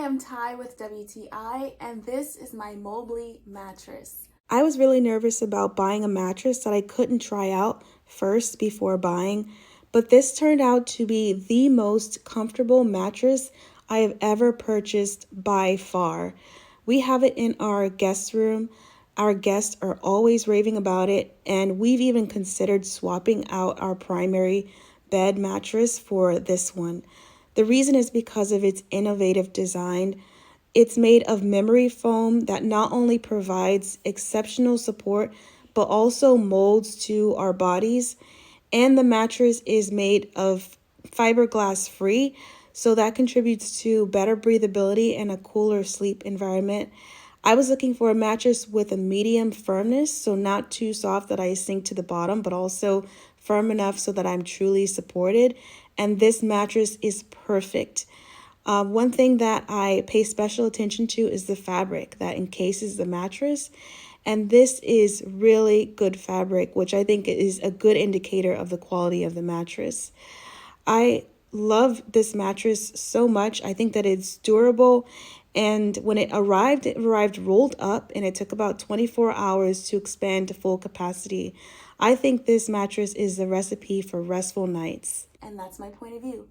I'm Ty with WTI, and this is my Molblly mattress. I was really nervous about buying a mattress that I couldn't try out first before buying, but this turned out to be the most comfortable mattress I have ever purchased by far. We have it in our guest room. Our guests are always raving about it, and we've even considered swapping out our primary bed mattress for this one. The reason is because of its innovative design. It's made of memory foam that not only provides exceptional support, but also molds to our bodies. And the mattress is made of fiberglass free, so that contributes to better breathability and a cooler sleep environment. I was looking for a mattress with a medium firmness, so not too soft that I sink to the bottom, but also firm enough so that I'm truly supported. And this mattress is perfect. One thing that I pay special attention to is the fabric that encases the mattress. And this is really good fabric, which I think is a good indicator of the quality of the mattress. I love this mattress so much. I think that it's durable. And when it arrived rolled up, and it took about 24 hours to expand to full capacity. I think this mattress is the recipe for restful nights. And that's my point of view.